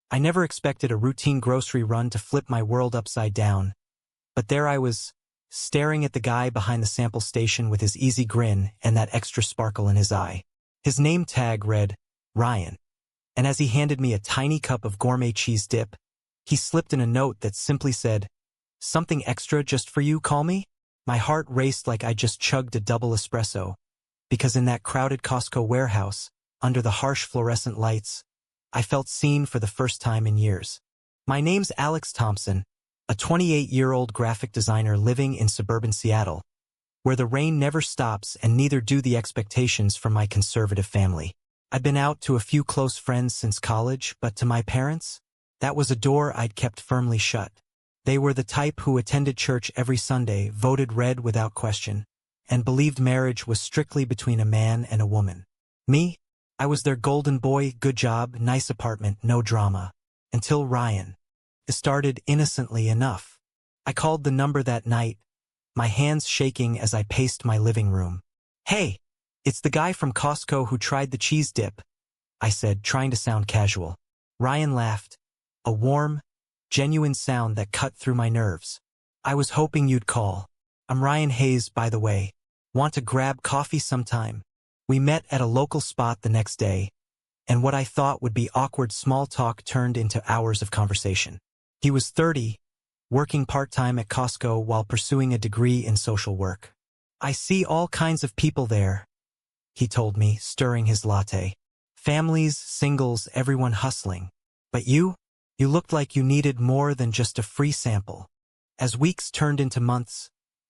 I never expected a routine grocery run to flip my world upside down. But there I was, staring at the guy behind the sample station with his easy grin and that extra sparkle in his eye. His name tag read, Ryan. And as he handed me a tiny cup of gourmet cheese dip, he slipped in a note that simply said, "Something extra just for you, call me?" My heart raced like I just chugged a double espresso, because in that crowded Costco warehouse, under the harsh fluorescent lights, I felt seen for the first time in years. My name's Alex Thompson, a 28-year-old graphic designer living in suburban Seattle, where the rain never stops and neither do the expectations from my conservative family. I'd been out to a few close friends since college, but to my parents, that was a door I'd kept firmly shut. They were the type who attended church every Sunday, voted red without question, and believed marriage was strictly between a man and a woman. Me? I was their golden boy, good job, nice apartment, no drama. Until Ryan. It started innocently enough. I called the number that night, my hands shaking as I paced my living room. "Hey, it's the guy from Costco who tried the cheese dip," I said, trying to sound casual. Ryan laughed, a warm, genuine sound that cut through my nerves. "I was hoping you'd call. I'm Ryan Hayes, by the way. Want to grab coffee sometime?" We met at a local spot the next day, and what I thought would be awkward small talk turned into hours of conversation. He was 30, working part-time at Costco while pursuing a degree in social work. "I see all kinds of people there," he told me, stirring his latte. "Families, singles, everyone hustling. But you looked like you needed more than just a free sample." As weeks turned into months,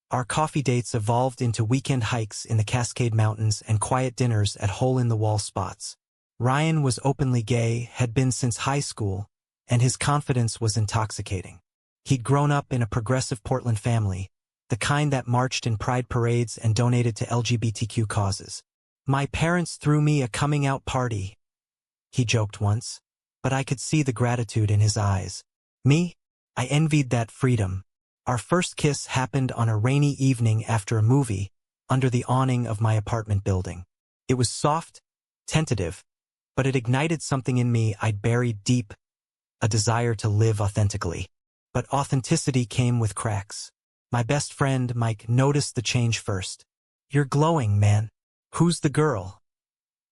our coffee dates evolved into weekend hikes in the Cascade Mountains and quiet dinners at hole-in-the-wall spots. Ryan was openly gay, had been since high school, and his confidence was intoxicating. He'd grown up in a progressive Portland family, the kind that marched in pride parades and donated to LGBTQ causes. "My parents threw me a coming-out party," he joked once, but I could see the gratitude in his eyes. Me? I envied that freedom. Our first kiss happened on a rainy evening after a movie, under the awning of my apartment building. It was soft, tentative, but it ignited something in me I'd buried deep, a desire to live authentically. But authenticity came with cracks. My best friend, Mike, noticed the change first. "You're glowing, man. Who's the girl?"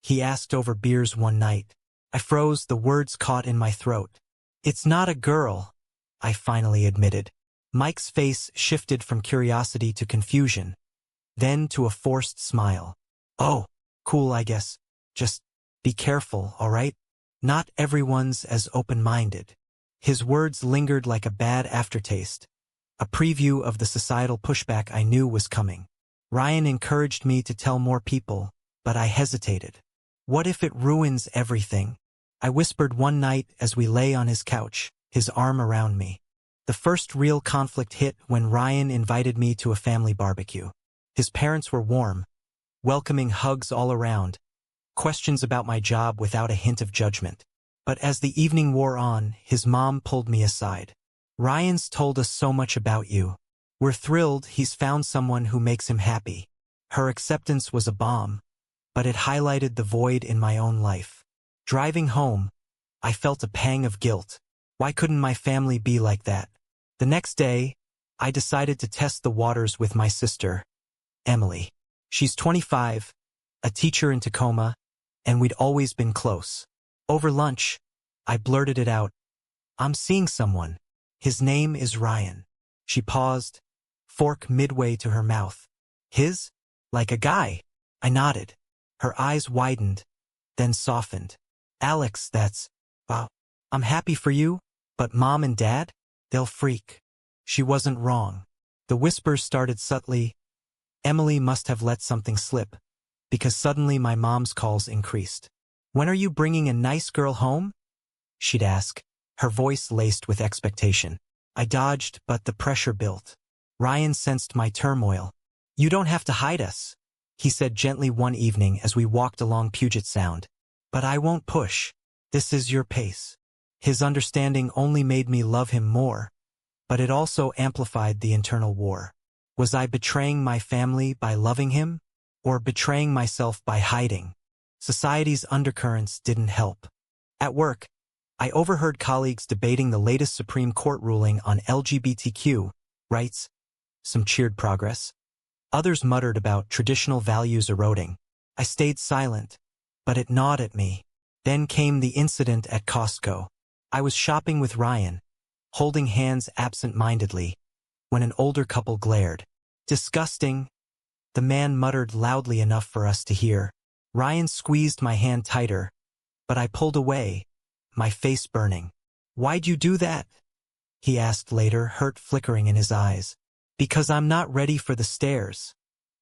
he asked over beers one night. I froze, the words caught in my throat. "It's not a girl," I finally admitted. Mike's face shifted from curiosity to confusion, then to a forced smile. "Oh, cool, I guess. Just be careful, all right? Not everyone's as open-minded." His words lingered like a bad aftertaste, a preview of the societal pushback I knew was coming. Ryan encouraged me to tell more people, but I hesitated. "What if it ruins everything?" I whispered one night as we lay on his couch, his arm around me. The first real conflict hit when Ryan invited me to a family barbecue. His parents were warm, welcoming hugs all around, questions about my job without a hint of judgment. But as the evening wore on, his mom pulled me aside. "Ryan's told us so much about you. We're thrilled he's found someone who makes him happy." Her acceptance was a bomb, but it highlighted the void in my own life. Driving home, I felt a pang of guilt. Why couldn't my family be like that? The next day, I decided to test the waters with my sister, Emily. She's 25, a teacher in Tacoma, and we'd always been close. Over lunch, I blurted it out. "I'm seeing someone. His name is Ryan." She paused, fork midway to her mouth. "His? Like a guy?" I nodded. Her eyes widened, then softened. "Alex, wow. I'm happy for you, but Mom and Dad? They'll freak." She wasn't wrong. The whispers started subtly. Emily must have let something slip, because suddenly my mom's calls increased. "When are you bringing a nice girl home?" she'd ask, her voice laced with expectation. I dodged, but the pressure built. Ryan sensed my turmoil. "You don't have to hide us," he said gently one evening as we walked along Puget Sound. "But I won't push. This is your pace." His understanding only made me love him more, but it also amplified the internal war. Was I betraying my family by loving him, or betraying myself by hiding? Society's undercurrents didn't help. At work, I overheard colleagues debating the latest Supreme Court ruling on LGBTQ rights. Some cheered progress. Others muttered about traditional values eroding. I stayed silent, but it gnawed at me. Then came the incident at Costco. I was shopping with Ryan, holding hands absent-mindedly, when an older couple glared. Disgusting, the man muttered loudly enough for us to hear. Ryan squeezed my hand tighter, but I pulled away, my face burning. "Why'd you do that?" he asked later, hurt flickering in his eyes. "Because I'm not ready for the stares,"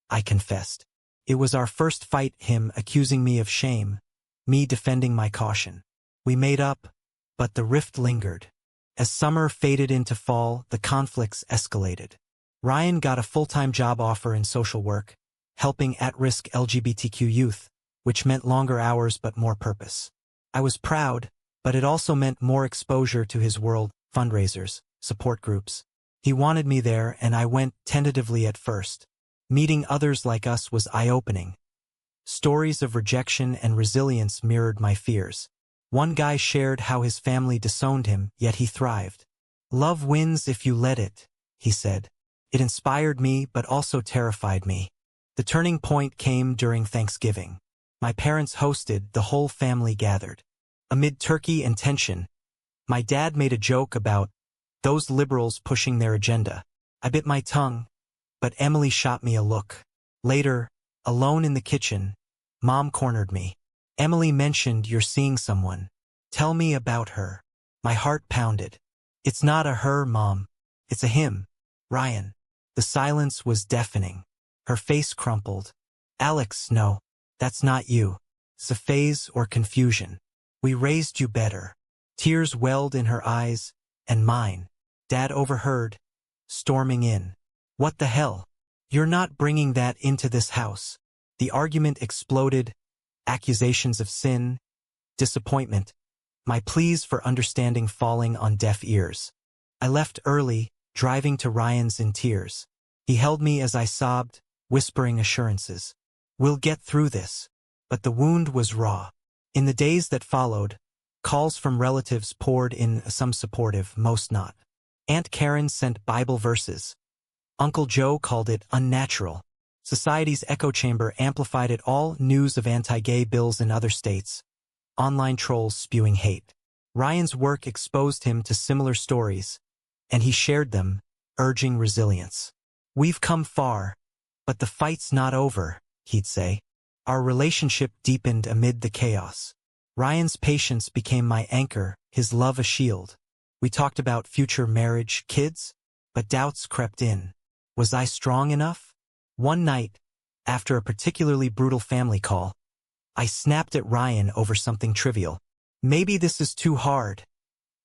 I confessed. It was our first fight, him accusing me of shame, me defending my caution. We made up, but the rift lingered. As summer faded into fall, the conflicts escalated. Ryan got a full-time job offer in social work, helping at-risk LGBTQ youth, which meant longer hours but more purpose. I was proud, but it also meant more exposure to his world, fundraisers, support groups. He wanted me there, and I went tentatively at first. Meeting others like us was eye-opening. Stories of rejection and resilience mirrored my fears. One guy shared how his family disowned him, yet he thrived. "Love wins if you let it," he said. It inspired me, but also terrified me. The turning point came during Thanksgiving. My parents hosted, the whole family gathered. Amid turkey and tension, my dad made a joke about those liberals pushing their agenda. I bit my tongue, but Emily shot me a look. Later, alone in the kitchen, Mom cornered me. "Emily mentioned you're seeing someone. Tell me about her." My heart pounded. "It's not a her, Mom. It's a him. Ryan." The silence was deafening. Her face crumpled. "Alex, no. That's not you. It's a phase or confusion. We raised you better." Tears welled in her eyes, and mine. Dad overheard, storming in. "What the hell? You're not bringing that into this house." The argument exploded, accusations of sin, disappointment, my pleas for understanding falling on deaf ears. I left early, driving to Ryan's in tears. He held me as I sobbed, whispering assurances. "We'll get through this." But the wound was raw. In the days that followed, calls from relatives poured in, some supportive, most not. Aunt Karen sent Bible verses. Uncle Joe called it unnatural. Society's echo chamber amplified it all, news of anti-gay bills in other states. Online trolls spewing hate. Ryan's work exposed him to similar stories, and he shared them, urging resilience. "We've come far, but the fight's not over," he'd say. Our relationship deepened amid the chaos. Ryan's patience became my anchor, his love a shield. We talked about future marriage, kids, but doubts crept in. Was I strong enough? One night, after a particularly brutal family call, I snapped at Ryan over something trivial. "Maybe this is too hard,"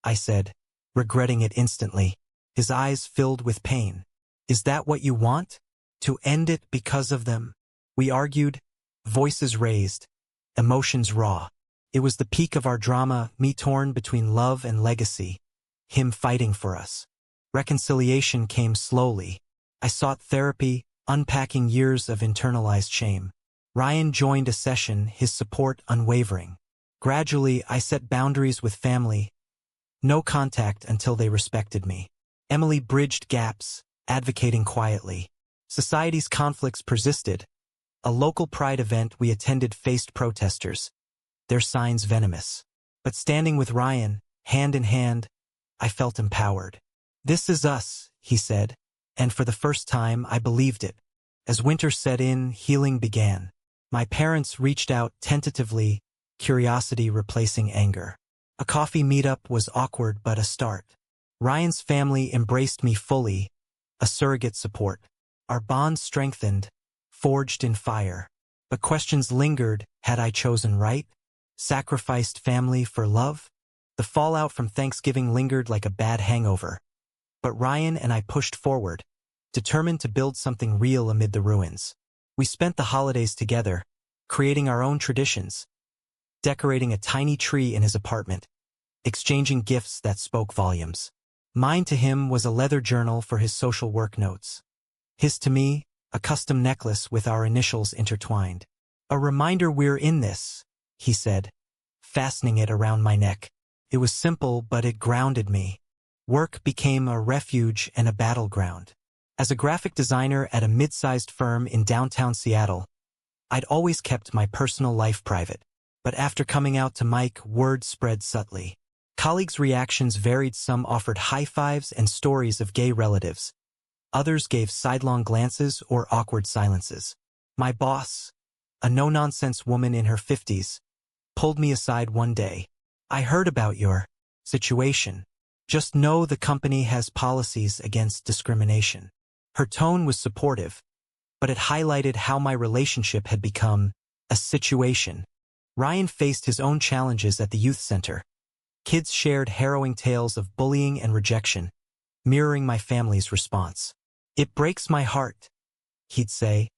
I said, regretting it instantly. His eyes filled with pain. "Is that what you want? To end it because of them?" We argued, voices raised, emotions raw. It was the peak of our drama, me torn between love and legacy, him fighting for us. Reconciliation came slowly. I sought therapy, unpacking years of internalized shame. Ryan joined a session, his support unwavering. Gradually, I set boundaries with family. No contact until they respected me. Emily bridged gaps, advocating quietly. Society's conflicts persisted. A local pride event we attended faced protesters, their signs venomous. But standing with Ryan, hand in hand, I felt empowered. "This is us," he said, and for the first time I believed it. As winter set in, healing began. My parents reached out tentatively, curiosity replacing anger. A coffee meetup was awkward but a start. Ryan's family embraced me fully, a surrogate support. Our bond strengthened, forged in fire. But questions lingered. Had I chosen right? Sacrificed family for love? The fallout from Thanksgiving lingered like a bad hangover. But Ryan and I pushed forward, determined to build something real amid the ruins. We spent the holidays together, creating our own traditions, decorating a tiny tree in his apartment, exchanging gifts that spoke volumes. Mine to him was a leather journal for his social work notes. His to me, a custom necklace with our initials intertwined. "A reminder we're in this," he said, fastening it around my neck. It was simple, but it grounded me. Work became a refuge and a battleground. As a graphic designer at a mid-sized firm in downtown Seattle, I'd always kept my personal life private. But after coming out to Mike, word spread subtly. Colleagues' reactions varied. Some offered high fives and stories of gay relatives. Others gave sidelong glances or awkward silences. My boss, a no-nonsense woman in her 50s, pulled me aside one day. "I heard about your situation. Just know the company has policies against discrimination." Her tone was supportive, but it highlighted how my relationship had become a situation. Ryan faced his own challenges at the youth center. Kids shared harrowing tales of bullying and rejection, mirroring my family's response. "It breaks my heart," he'd say,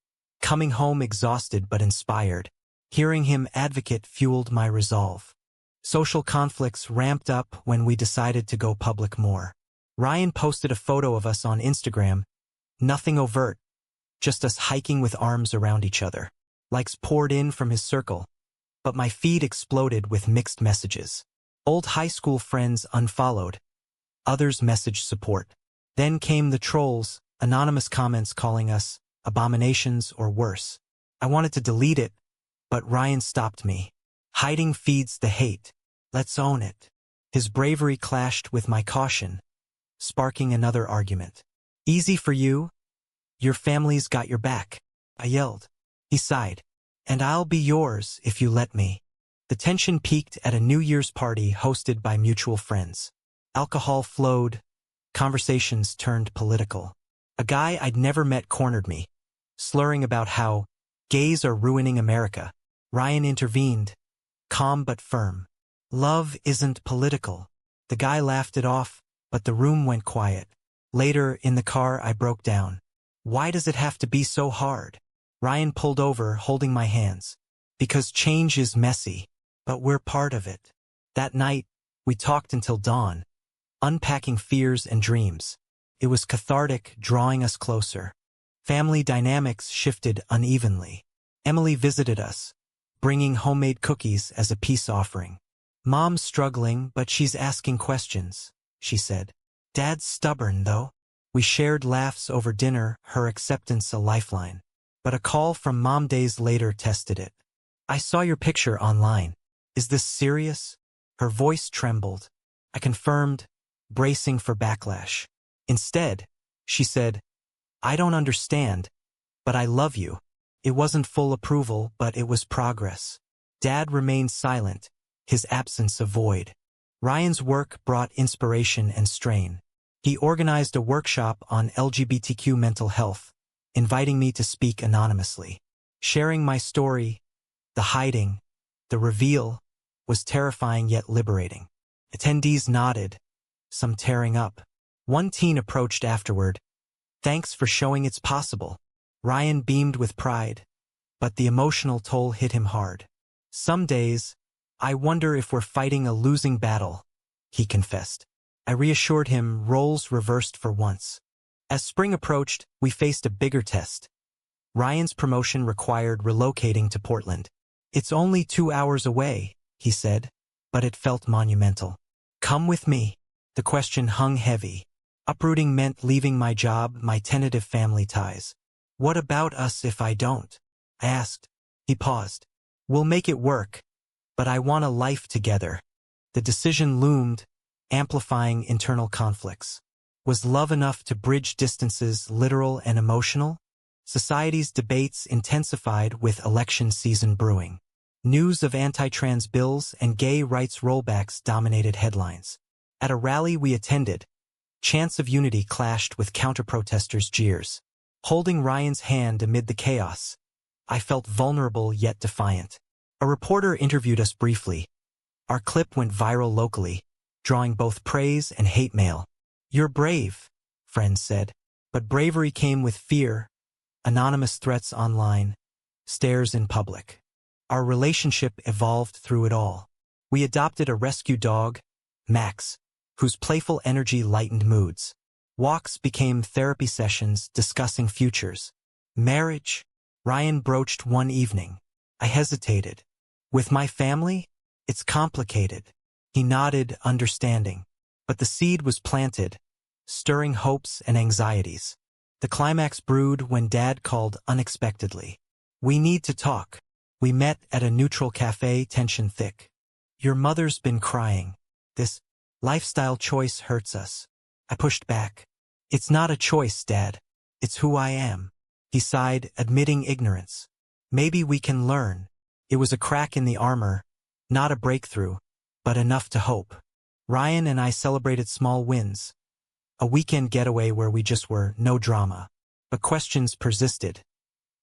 coming home exhausted but inspired. Hearing him advocate fueled my resolve. Social conflicts ramped up when we decided to go public more. Ryan posted a photo of us on Instagram. Nothing overt, just us hiking with arms around each other. Likes poured in from his circle, but my feed exploded with mixed messages. Old high school friends unfollowed. Others messaged support. Then came the trolls, anonymous comments calling us abominations or worse. I wanted to delete it, but Ryan stopped me. "Hiding feeds the hate. Let's own it." His bravery clashed with my caution, sparking another argument. "Easy for you? Your family's got your back," I yelled. He sighed. "And I'll be yours if you let me." The tension peaked at a New Year's party hosted by mutual friends. Alcohol flowed. Conversations turned political. A guy I'd never met cornered me, slurring about how gays are ruining America. Ryan intervened, calm but firm. "Love isn't political." The guy laughed it off, but the room went quiet. Later, in the car, I broke down. "Why does it have to be so hard?" Ryan pulled over, holding my hands. "Because change is messy, but we're part of it." That night, we talked until dawn, unpacking fears and dreams. It was cathartic, drawing us closer. Family dynamics shifted unevenly. Emily visited us, bringing homemade cookies as a peace offering. "Mom's struggling, but she's asking questions," she said. "Dad's stubborn, though." We shared laughs over dinner, her acceptance a lifeline. But a call from Mom days later tested it. "I saw your picture online. Is this serious?" Her voice trembled. I confirmed, bracing for backlash. Instead, she said, "I don't understand, but I love you." It wasn't full approval, but it was progress. Dad remained silent, his absence a void. Ryan's work brought inspiration and strain. He organized a workshop on LGBTQ mental health, inviting me to speak anonymously. Sharing my story, the hiding, the reveal, was terrifying yet liberating. Attendees nodded, some tearing up. One teen approached afterward. "Thanks for showing it's possible." Ryan beamed with pride, but the emotional toll hit him hard. "Some days, I wonder if we're fighting a losing battle," he confessed. I reassured him, roles reversed for once. As spring approached, we faced a bigger test. Ryan's promotion required relocating to Portland. "It's only 2 hours away," he said, but it felt monumental. "Come with me." The question hung heavy. Uprooting meant leaving my job, my tentative family ties. "What about us if I don't?" I asked. He paused. "We'll make it work, but I want a life together." The decision loomed, amplifying internal conflicts. Was love enough to bridge distances, literal and emotional? Society's debates intensified with election season brewing. News of anti-trans bills and gay rights rollbacks dominated headlines. At a rally we attended, chants of unity clashed with counter-protesters' jeers. Holding Ryan's hand amid the chaos, I felt vulnerable yet defiant. A reporter interviewed us briefly. Our clip went viral locally, drawing both praise and hate mail. "You're brave," friends said. But bravery came with fear, anonymous threats online, stares in public. Our relationship evolved through it all. We adopted a rescue dog, Max, whose playful energy lightened moods. Walks became therapy sessions discussing futures. Marriage? Ryan broached one evening. I hesitated. "With my family? It's complicated." He nodded, understanding. But the seed was planted, stirring hopes and anxieties. The climax brewed when Dad called unexpectedly. "We need to talk." We met at a neutral cafe, tension thick. "Your mother's been crying. This lifestyle choice hurts us." I pushed back. "It's not a choice, Dad. It's who I am." He sighed, admitting ignorance. "Maybe we can learn." It was a crack in the armor, not a breakthrough, but enough to hope. Ryan and I celebrated small wins. A weekend getaway where we just were, no drama. But questions persisted.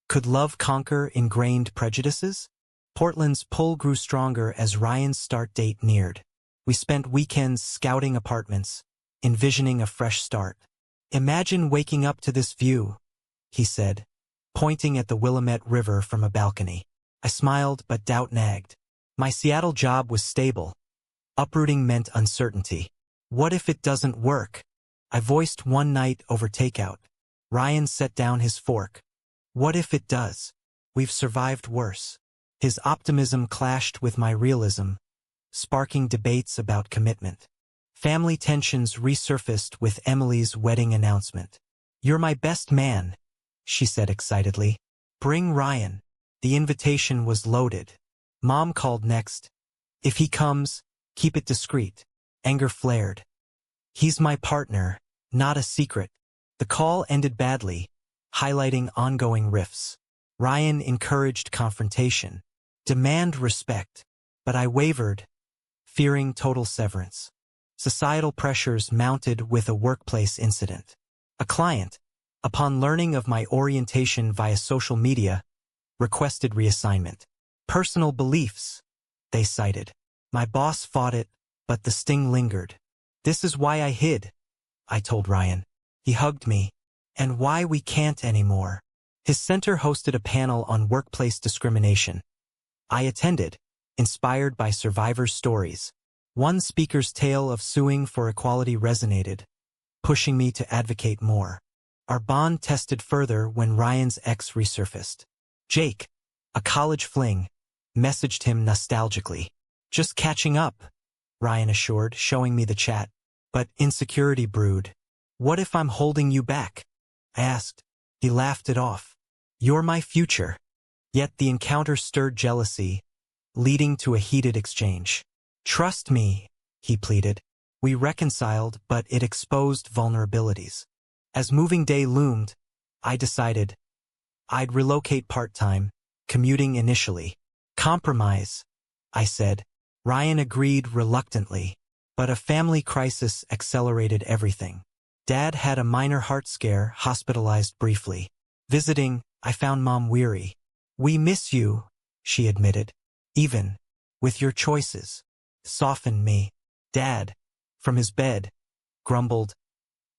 Could love conquer ingrained prejudices? Portland's pull grew stronger as Ryan's start date neared. We spent weekends scouting apartments, envisioning a fresh start. "Imagine waking up to this view," he said, pointing at the Willamette River from a balcony. I smiled, but doubt nagged. My Seattle job was stable. Uprooting meant uncertainty. What if it doesn't work? I voiced one night over takeout. Ryan set down his fork. What if it does? We've survived worse. His optimism clashed with my realism, sparking debates about commitment. Family tensions resurfaced with Emily's wedding announcement. "You're my best man," she said excitedly. "Bring Ryan." The invitation was loaded. Mom called next. "If he comes, keep it discreet." Anger flared. "He's my partner, not a secret." The call ended badly, highlighting ongoing rifts. Ryan encouraged confrontation. "Demand respect." But I wavered, fearing total severance. Societal pressures mounted with a workplace incident. A client, upon learning of my orientation via social media, requested reassignment. "Personal beliefs," they cited. My boss fought it, but the sting lingered. "This is why I hid," I told Ryan. He hugged me. "And why we can't anymore." His center hosted a panel on workplace discrimination. I attended, inspired by survivors' stories. One speaker's tale of suing for equality resonated, pushing me to advocate more. Our bond tested further when Ryan's ex resurfaced. Jake, a college fling, messaged him nostalgically. "Just catching up," Ryan assured, showing me the chat. But insecurity brewed. "What if I'm holding you back?" I asked. He laughed it off. "You're my future." Yet the encounter stirred jealousy, leading to a heated exchange. "Trust me," he pleaded. We reconciled, but it exposed vulnerabilities. As moving day loomed, I decided I'd relocate part-time, commuting initially. "Compromise," I said. Ryan agreed reluctantly, but a family crisis accelerated everything. Dad had a minor heart scare, hospitalized briefly. Visiting, I found Mom weary. "We miss you," she admitted. "Even with your choices." Softened me. Dad, from his bed, grumbled,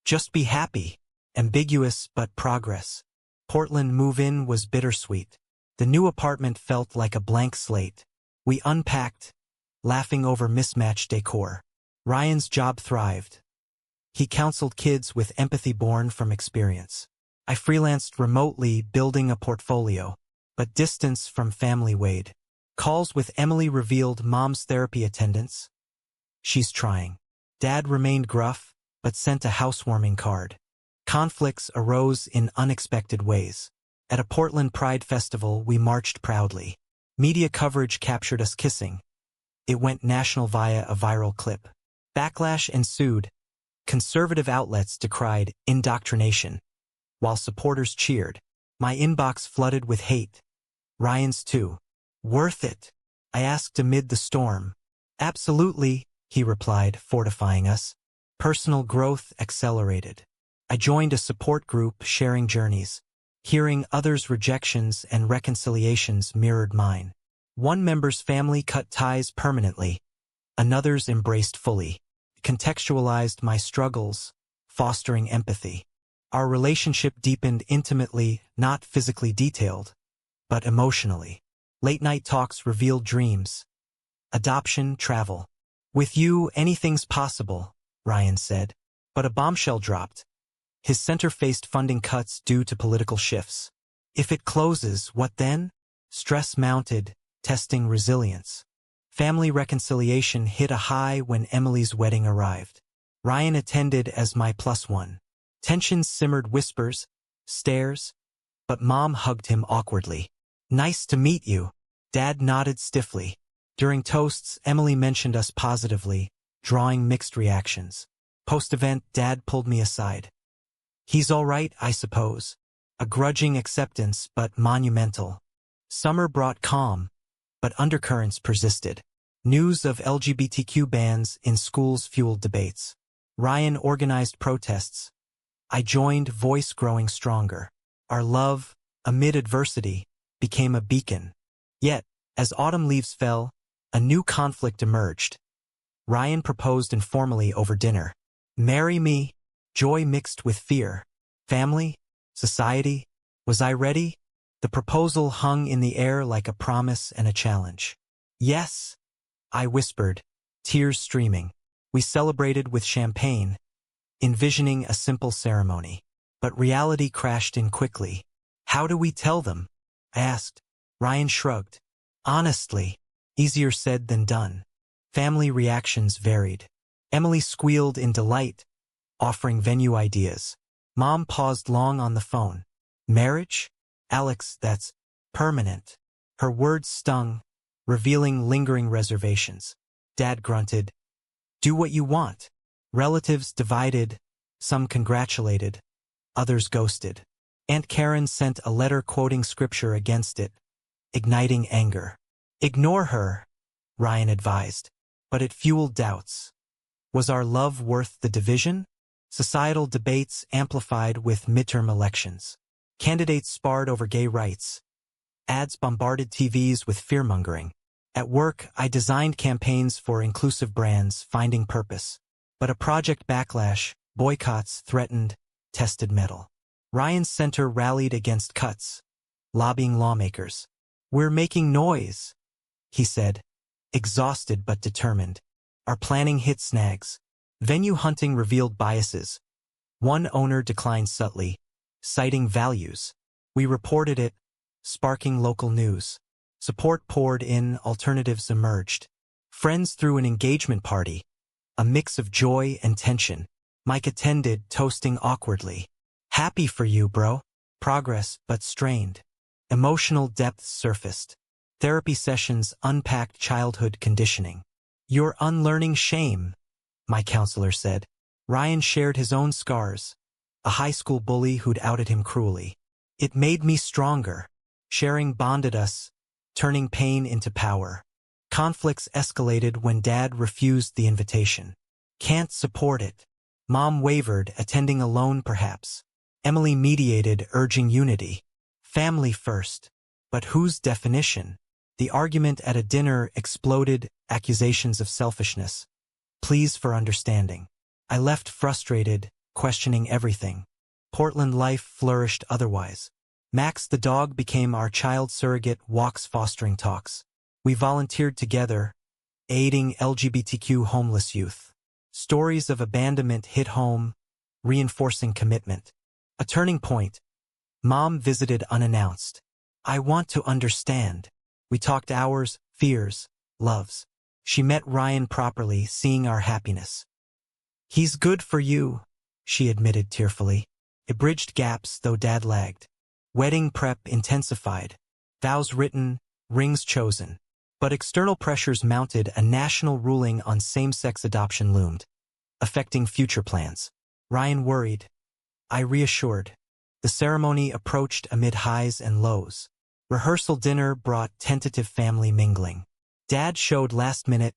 "Just be happy." Ambiguous but progress. Portland move-in was bittersweet. The new apartment felt like a blank slate. We unpacked, laughing over mismatched decor. Ryan's job thrived. He counseled kids with empathy born from experience. I freelanced remotely, building a portfolio, but distance from family weighed. Calls with Emily revealed Mom's therapy attendance. She's trying. Dad remained gruff, but sent a housewarming card. Conflicts arose in unexpected ways. At a Portland Pride festival, we marched proudly. Media coverage captured us kissing. It went national via a viral clip. Backlash ensued. Conservative outlets decried indoctrination, while supporters cheered. My inbox flooded with hate. Ryan's too. "Worth it?" I asked amid the storm. "Absolutely," he replied, fortifying us. Personal growth accelerated. I joined a support group sharing journeys. Hearing others' rejections and reconciliations mirrored mine. One member's family cut ties permanently. Another's embraced fully. Contextualized my struggles, fostering empathy. Our relationship deepened intimately, not physically detailed, but emotionally. Late-night talks revealed dreams. Adoption, travel. "With you, anything's possible," Ryan said. But a bombshell dropped. His center faced funding cuts due to political shifts. "If it closes, what then?" Stress mounted, testing resilience. Family reconciliation hit a high when Emily's wedding arrived. Ryan attended as my +1. Tensions simmered, whispers, stares, but Mom hugged him awkwardly. "Nice to meet you." Dad nodded stiffly. During toasts, Emily mentioned us positively, drawing mixed reactions. Post-event, Dad pulled me aside. "He's all right, I suppose." A grudging acceptance, but monumental. Summer brought calm, but undercurrents persisted. News of LGBTQ bans in schools fueled debates. Ryan organized protests. I joined, voice growing stronger. Our love, amid adversity, became a beacon. Yet, as autumn leaves fell, a new conflict emerged. Ryan proposed informally over dinner. Marry me? Joy mixed with fear. Family? Society? Was I ready? The proposal hung in the air like a promise and a challenge. "Yes," I whispered, tears streaming. We celebrated with champagne, envisioning a simple ceremony. But reality crashed in quickly. "How do we tell them?" I asked. Ryan shrugged. "Honestly, easier said than done." Family reactions varied. Emily squealed in delight, offering venue ideas. Mom paused long on the phone. "Marriage? Alex, that's permanent." Her words stung, revealing lingering reservations. Dad grunted. "Do what you want." Relatives divided, some congratulated, others ghosted. Aunt Karen sent a letter quoting scripture against it, igniting anger. "Ignore her," Ryan advised, but it fueled doubts. Was our love worth the division? Societal debates amplified with midterm elections. Candidates sparred over gay rights. Ads bombarded TVs with fear-mongering. At work, I designed campaigns for inclusive brands, finding purpose. But a project backlash, boycotts threatened, tested metal. Ryan's center rallied against cuts, lobbying lawmakers. "We're making noise," he said, exhausted but determined. Our planning hit snags. Venue hunting revealed biases. One owner declined subtly, citing values. We reported it, sparking local news. Support poured in, alternatives emerged. Friends threw an engagement party, a mix of joy and tension. Mike attended, toasting awkwardly. "Happy for you, bro." Progress, but strained. Emotional depth surfaced. Therapy sessions unpacked childhood conditioning. "You're unlearning shame," my counselor said. Ryan shared his own scars. A high school bully who'd outed him cruelly. "It made me stronger." Sharing bonded us, turning pain into power. Conflicts escalated when Dad refused the invitation. "Can't support it." Mom wavered, attending alone perhaps. Emily mediated, urging unity. Family first. But whose definition? The argument at a dinner exploded, accusations of selfishness. Pleas for understanding. I left frustrated, questioning everything. Portland life flourished otherwise. Max the dog became our child surrogate, walks, fostering talks. We volunteered together, aiding LGBTQ homeless youth. Stories of abandonment hit home, reinforcing commitment. A turning point. Mom visited unannounced. "I want to understand." We talked hours, fears, loves. She met Ryan properly, seeing our happiness. "He's good for you," she admitted tearfully. It bridged gaps, though Dad lagged. Wedding prep intensified. Vows written, rings chosen. But external pressures mounted. A national ruling on same-sex adoption loomed, affecting future plans. Ryan worried. I reassured. The ceremony approached amid highs and lows. Rehearsal dinner brought tentative family mingling. Dad showed last minute,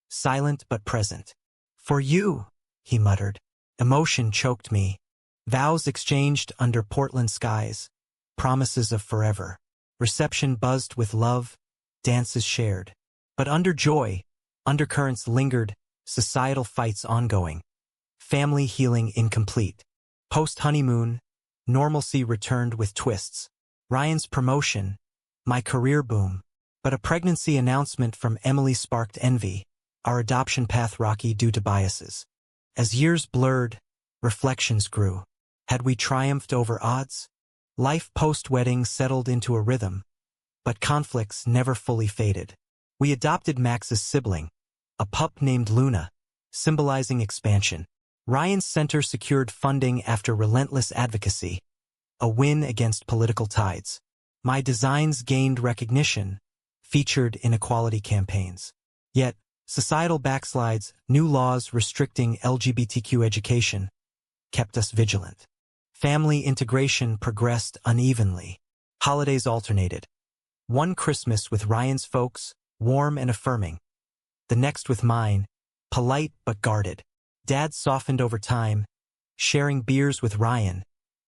silent but present. "For you," he muttered. Emotion choked me. Vows exchanged under Portland skies. Promises of forever. Reception buzzed with love. Dances shared. But under joy, undercurrents lingered, societal fights ongoing. Family healing incomplete. Post-honeymoon, normalcy returned with twists. Ryan's promotion, my career boom. But a pregnancy announcement from Emily sparked envy, our adoption path rocky due to biases. As years blurred, reflections grew. Had we triumphed over odds? Life post-wedding settled into a rhythm, but conflicts never fully faded. We adopted Max's sibling, a pup named Luna, symbolizing expansion. Ryan's center secured funding after relentless advocacy, a win against political tides. My designs gained recognition, featured in equality campaigns. Yet, societal backslides, new laws restricting LGBTQ education, kept us vigilant. Family integration progressed unevenly. Holidays alternated. One Christmas with Ryan's folks, warm and affirming. The next with mine, polite but guarded. Dad softened over time, sharing beers with Ryan,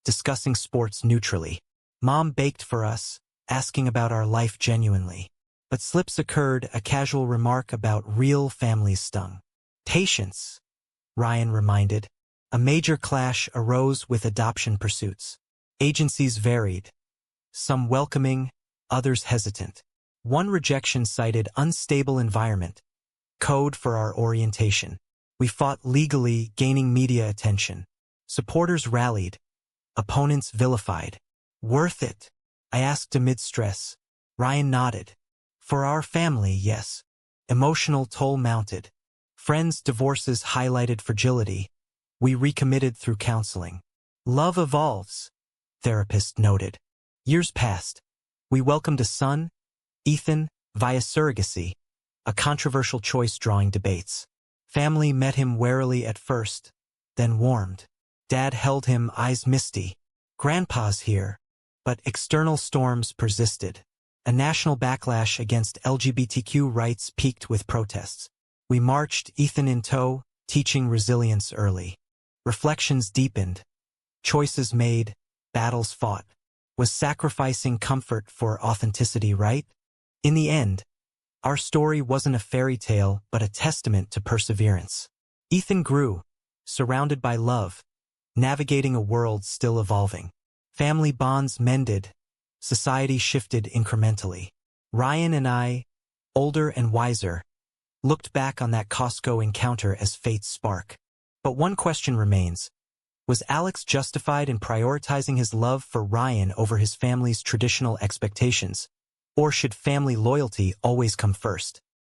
discussing sports neutrally. Mom baked for us, asking about our life genuinely. But slips occurred, a casual remark about real families stung. Patience, Ryan reminded. A major clash arose with adoption pursuits. Agencies varied, some welcoming, others hesitant. One rejection cited unstable environment, code for our orientation. We fought legally, gaining media attention. Supporters rallied, opponents vilified. Worth it? I asked amid stress. Ryan nodded. For our family, yes. Emotional toll mounted. Friends' divorces highlighted fragility. We recommitted through counseling. Love evolves, therapist noted. Years passed. We welcomed a son, Ethan, via surrogacy, a controversial choice drawing debates. Family met him warily at first, then warmed. Dad held him, eyes misty. Grandpa's here. But external storms persisted. A national backlash against LGBTQ rights peaked with protests. We marched, Ethan in tow, teaching resilience early. Reflections deepened. Choices made, battles fought. Was sacrificing comfort for authenticity right? In the end, our story wasn't a fairy tale but a testament to perseverance. Ethan grew, surrounded by love, navigating a world still evolving. Family bonds mended, society shifted incrementally. Ryan and I, older and wiser, looked back on that Costco encounter as fate's spark. But one question remains. Was Alex justified in prioritizing his love for Ryan over his family's traditional expectations? Or should family loyalty always come first?